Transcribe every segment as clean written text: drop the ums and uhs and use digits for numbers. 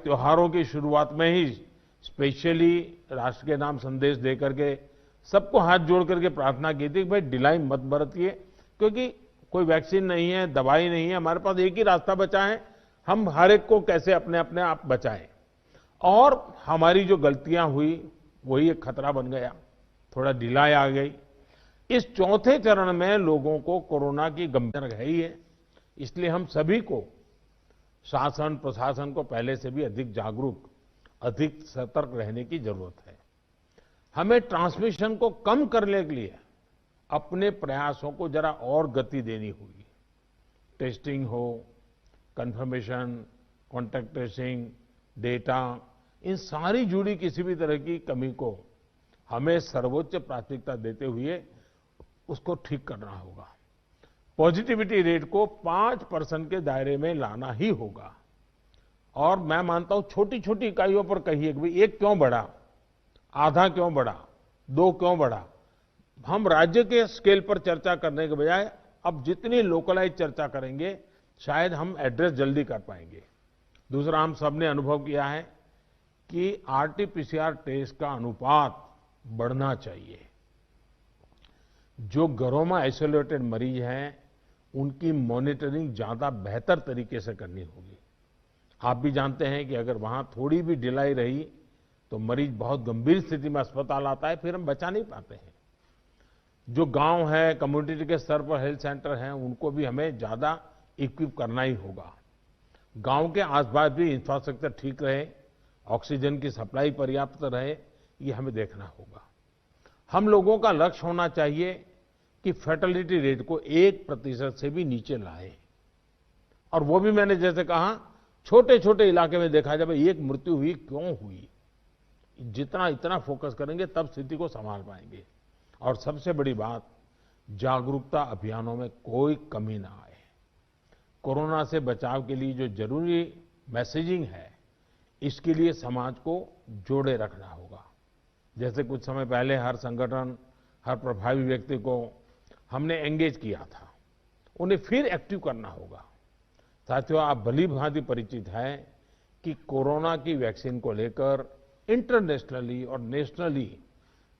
त्योहारों की शुरुआत में ही स्पेशली राष्ट्र के नाम संदेश दे करके सबको हाथ जोड़ करके प्रार्थना की थी कि भाई ढिलाई मत बरतिए, क्योंकि कोई वैक्सीन नहीं है, दवाई नहीं है, हमारे पास एक ही रास्ता बचा है, हम हर एक को कैसे अपने अपने आप बचाएं। और हमारी जो गलतियां हुई वही एक खतरा बन गया, थोड़ा ढिलाई आ गई। इस चौथे चरण में लोगों को कोरोना की गंभीरता है ही है, इसलिए हम सभी को, शासन प्रशासन को पहले से भी अधिक जागरूक, अधिक सतर्क रहने की जरूरत है। हमें ट्रांसमिशन को कम करने के लिए अपने प्रयासों को जरा और गति देनी होगी। टेस्टिंग हो, कंफर्मेशन, कॉन्टैक्ट ट्रेसिंग, डेटा, इन सारी जुड़ी किसी भी तरह की कमी को हमें सर्वोच्च प्राथमिकता देते हुए उसको ठीक करना होगा। पॉजिटिविटी रेट को 5% के दायरे में लाना ही होगा। और मैं मानता हूं छोटी छोटी इकाइयों पर कहिए कि भाई 1 क्यों बढ़ा, आधा क्यों बढ़ा, 2 क्यों बढ़ा। हम राज्य के स्केल पर चर्चा करने के बजाय अब जितनी लोकलाइज चर्चा करेंगे शायद हम एड्रेस जल्दी कर पाएंगे। दूसरा, हम सबने अनुभव किया है कि आरटी-पीसीआर टेस्ट का अनुपात बढ़ना चाहिए। जो घरों में आइसोलेटेड मरीज हैं उनकी मॉनिटरिंग ज्यादा बेहतर तरीके से करनी होगी। आप भी जानते हैं कि अगर वहां थोड़ी भी ढिलाई रही तो मरीज बहुत गंभीर स्थिति में अस्पताल आता है, फिर हम बचा नहीं पाते हैं। जो गांव है, कम्युनिटी के स्तर पर हेल्थ सेंटर हैं, उनको भी हमें ज्यादा इक्विप करना ही होगा। गांव के आसपास भी इंफ्रास्ट्रक्चर ठीक रहे, ऑक्सीजन की सप्लाई पर्याप्त रहे, ये हमें देखना होगा। हम लोगों का लक्ष्य होना चाहिए कि फर्टिलिटी रेट को 1% से भी नीचे लाए। और वो भी मैंने जैसे कहा, छोटे छोटे इलाके में देखा जाए एक मृत्यु हुई क्यों हुई, जितना इतना फोकस करेंगे तब स्थिति को संभाल पाएंगे। और सबसे बड़ी बात, जागरूकता अभियानों में कोई कमी ना आए। कोरोना से बचाव के लिए जो जरूरी मैसेजिंग है, इसके लिए समाज को जोड़े रखना होगा। जैसे कुछ समय पहले हर संगठन, हर प्रभावी व्यक्ति को हमने एंगेज किया था, उन्हें फिर एक्टिव करना होगा। साथियों, आप भली भांति परिचित हैं कि कोरोना की वैक्सीन को लेकर इंटरनेशनली और नेशनली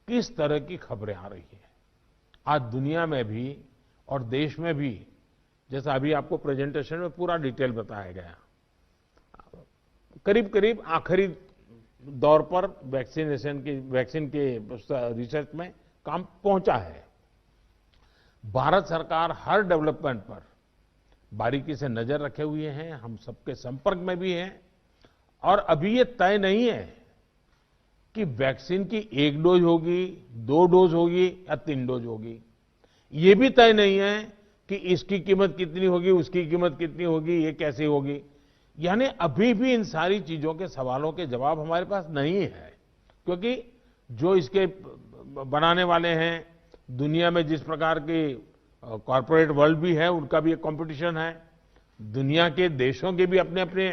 किस तरह की खबरें आ रही हैं। आज दुनिया में भी और देश में भी, जैसा अभी आपको प्रेजेंटेशन में पूरा डिटेल बताया गया, करीब करीब आखिरी दौर पर वैक्सीन के रिसर्च में काम पहुंचा है। भारत सरकार हर डेवलपमेंट पर बारीकी से नजर रखे हुए हैं, हम सबके संपर्क में भी हैं। और अभी ये तय नहीं है कि वैक्सीन की 1 डोज होगी, 2 डोज होगी या 3 डोज होगी। ये भी तय नहीं है कि इसकी कीमत कितनी होगी, उसकी कीमत कितनी होगी, ये कैसे होगी। यानी अभी भी इन सारी चीजों के सवालों के जवाब हमारे पास नहीं है, क्योंकि जो इसके बनाने वाले हैं, दुनिया में जिस प्रकार की कॉर्पोरेट वर्ल्ड भी है, उनका भी एक कंपटीशन है। दुनिया के देशों के भी अपने अपने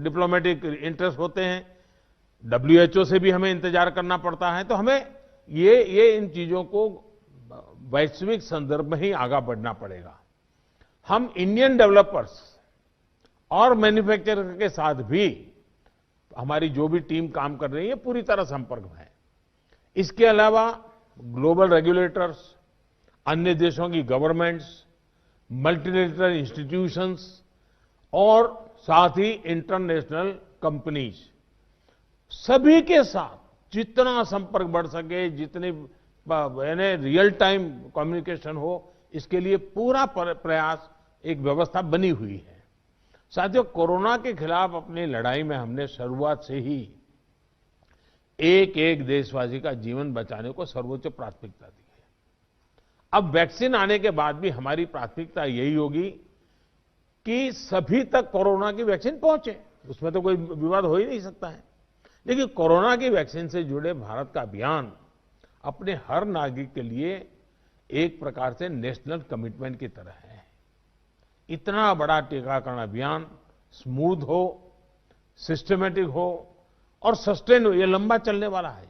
डिप्लोमेटिक इंटरेस्ट होते हैं। WHO से भी हमें इंतजार करना पड़ता है। तो हमें ये इन चीजों को वैश्विक संदर्भ में ही आगे बढ़ना पड़ेगा। हम इंडियन डेवलपर्स और मैन्युफैक्चरर के साथ भी हमारी जो भी टीम काम कर रही है पूरी तरह संपर्क में है। इसके अलावा ग्लोबल रेगुलेटर्स, अन्य देशों की गवर्नमेंट्स, मल्टीलेटरल इंस्टीट्यूशंस और साथ ही इंटरनेशनल कंपनीज, सभी के साथ जितना संपर्क बढ़ सके, जितने रियल टाइम कम्युनिकेशन हो, इसके लिए पूरा प्रयास, एक व्यवस्था बनी हुई है। साथियों, कोरोना के खिलाफ अपनी लड़ाई में हमने शुरुआत से ही एक एक देशवासी का जीवन बचाने को सर्वोच्च प्राथमिकता दी है। अब वैक्सीन आने के बाद भी हमारी प्राथमिकता यही होगी कि सभी तक कोरोना की वैक्सीन पहुंचे, उसमें तो कोई विवाद हो ही नहीं सकता है। लेकिन कोरोना की वैक्सीन से जुड़े भारत का अभियान अपने हर नागरिक के लिए एक प्रकार से नेशनल कमिटमेंट की तरह है। इतना बड़ा टीकाकरण अभियान स्मूथ हो, सिस्टमैटिक हो और सस्टेन हो, ये लंबा चलने वाला है।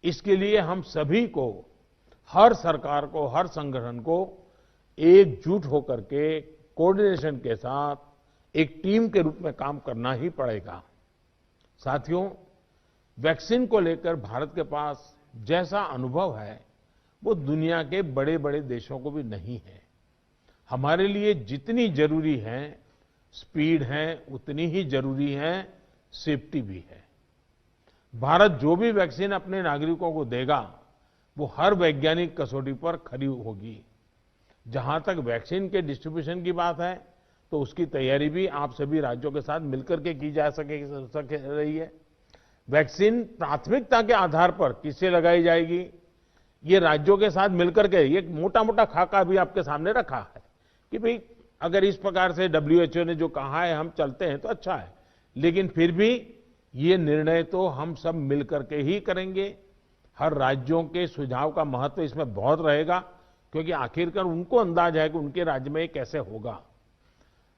इसके लिए हम सभी को, हर सरकार को, हर संगठन को एकजुट होकर के कोऑर्डिनेशन के साथ एक टीम के रूप में काम करना ही पड़ेगा। साथियों, वैक्सीन को लेकर भारत के पास जैसा अनुभव है वो दुनिया के बड़े बड़े देशों को भी नहीं है। हमारे लिए जितनी जरूरी है स्पीड है, उतनी ही जरूरी है सेफ्टी भी है। भारत जो भी वैक्सीन अपने नागरिकों को देगा वो हर वैज्ञानिक कसौटी पर खरी होगी। जहां तक वैक्सीन के डिस्ट्रीब्यूशन की बात है तो उसकी तैयारी भी आप सभी राज्यों के साथ मिलकर के की जा सके रही है। वैक्सीन प्राथमिकता के आधार पर किससे लगाई जाएगी, ये राज्यों के साथ मिलकर के एक मोटा मोटा खाका भी आपके सामने रखा है कि भाई अगर इस प्रकार से WHO ने जो कहा है हम चलते हैं तो अच्छा है, लेकिन फिर भी ये निर्णय तो हम सब मिलकर के ही करेंगे। हर राज्यों के सुझाव का महत्व इसमें बहुत रहेगा, क्योंकि आखिरकार उनको अंदाज है कि उनके राज्य में ये कैसे होगा।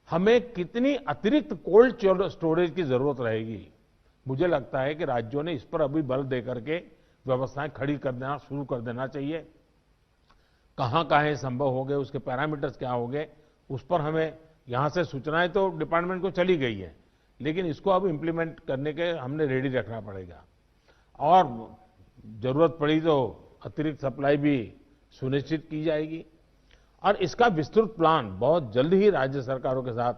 हमें कितनी अतिरिक्त कोल्ड स्टोरेज की जरूरत रहेगी, मुझे लगता है कि राज्यों ने इस पर अभी बल देकर के व्यवस्थाएं खड़ी कर देना शुरू कर देना चाहिए। कहां कहां संभव हो गए, उसके पैरामीटर्स क्या हो गए, उस पर हमें यहां से सूचनाएं तो डिपार्टमेंट को चली गई है, लेकिन इसको अब इम्प्लीमेंट करने के हमने रेडी रखना पड़ेगा। और जरूरत पड़ी तो अतिरिक्त सप्लाई भी सुनिश्चित की जाएगी। और इसका विस्तृत प्लान बहुत जल्द ही राज्य सरकारों के साथ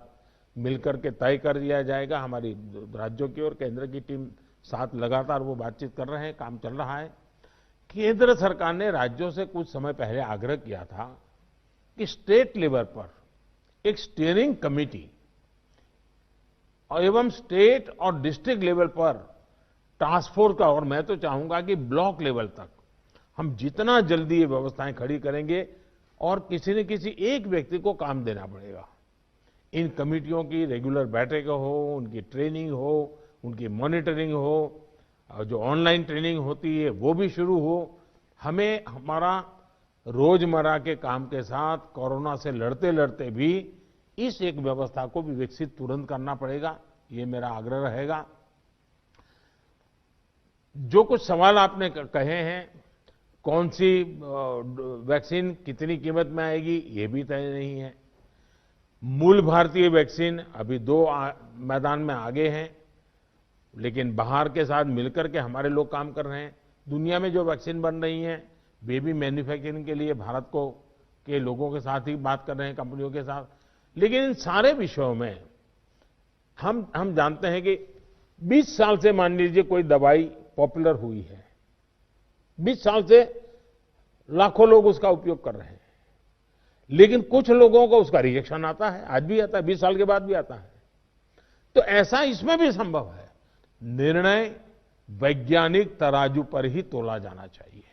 मिलकर के तय कर दिया जाएगा। हमारी राज्यों की और केंद्र की टीम साथ लगातार वो बातचीत कर रहे हैं, काम चल रहा है। केंद्र सरकार ने राज्यों से कुछ समय पहले आग्रह किया था कि स्टेट लेवल पर एक स्टीयरिंग कमेटी एवं स्टेट और डिस्ट्रिक्ट लेवल पर टास्क फोर्स का, और मैं तो चाहूंगा कि ब्लॉक लेवल तक हम जितना जल्दी ये व्यवस्थाएं खड़ी करेंगे, और किसी न किसी एक व्यक्ति को काम देना पड़ेगा। इन कमेटियों की रेगुलर बैठकें हो, उनकी ट्रेनिंग हो, उनकी मॉनिटरिंग हो, और जो ऑनलाइन ट्रेनिंग होती है वो भी शुरू हो। हमें हमारा रोजमर्रा के काम के साथ कोरोना से लड़ते लड़ते भी इस एक व्यवस्था को भी विकसित तुरंत करना पड़ेगा, ये मेरा आग्रह रहेगा। जो कुछ सवाल आपने कहे हैं, कौन सी वैक्सीन कितनी कीमत में आएगी ये भी तय नहीं है। मूल भारतीय वैक्सीन अभी दो मैदान में आगे हैं, लेकिन बाहर के साथ मिलकर के हमारे लोग काम कर रहे हैं। दुनिया में जो वैक्सीन बन रही हैं वे भी मैन्युफैक्चरिंग के लिए भारत को के लोगों के साथ ही बात कर रहे हैं, कंपनियों के साथ। लेकिन इन सारे विषयों में हम जानते हैं कि 20 साल से मान लीजिए कोई दवाई पॉपुलर हुई है, 20 साल से लाखों लोग उसका उपयोग कर रहे हैं, लेकिन कुछ लोगों को उसका रिएक्शन आता है, आज भी आता है, 20 साल के बाद भी आता है। तो ऐसा इसमें भी संभव है। निर्णय वैज्ञानिक तराजू पर ही तोला जाना चाहिए।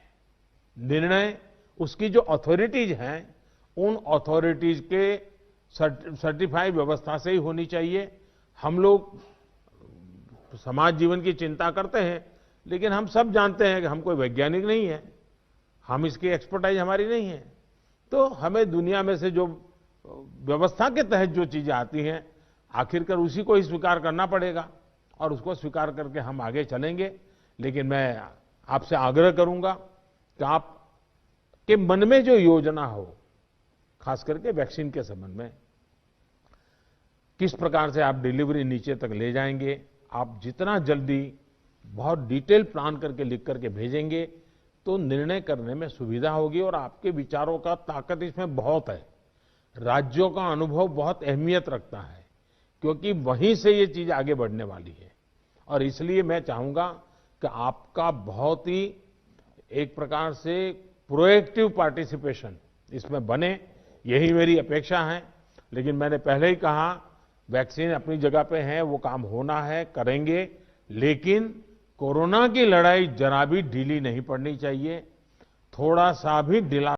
निर्णय उसकी जो अथॉरिटीज हैं उन अथॉरिटीज के सर्टिफाइड व्यवस्था से ही होनी चाहिए। हम लोग समाज जीवन की चिंता करते हैं, लेकिन हम सब जानते हैं कि हम कोई वैज्ञानिक नहीं है, हम इसकी एक्सपर्टाइज हमारी नहीं है। तो हमें दुनिया में से जो व्यवस्था के तहत जो चीजें आती हैं आखिरकार उसी को ही स्वीकार करना पड़ेगा, और उसको स्वीकार करके हम आगे चलेंगे। लेकिन मैं आपसे आग्रह करूंगा कि आप के मन में जो योजना हो, खास करके वैक्सीन के संबंध में, किस प्रकार से आप डिलीवरी नीचे तक ले जाएंगे, आप जितना जल्दी बहुत डिटेल प्लान करके लिख करके भेजेंगे तो निर्णय करने में सुविधा होगी। और आपके विचारों का ताकत इसमें बहुत है। राज्यों का अनुभव बहुत अहमियत रखता है, क्योंकि वहीं से ये चीज आगे बढ़ने वाली है। और इसलिए मैं चाहूंगा कि आपका बहुत ही एक प्रकार से प्रोएक्टिव पार्टिसिपेशन इसमें बने, यही मेरी अपेक्षा है। लेकिन मैंने पहले ही कहा, वैक्सीन अपनी जगह पे है, वो काम होना है, करेंगे, लेकिन कोरोना की लड़ाई जरा भी ढीली नहीं पड़नी चाहिए। थोड़ा सा भी ढीला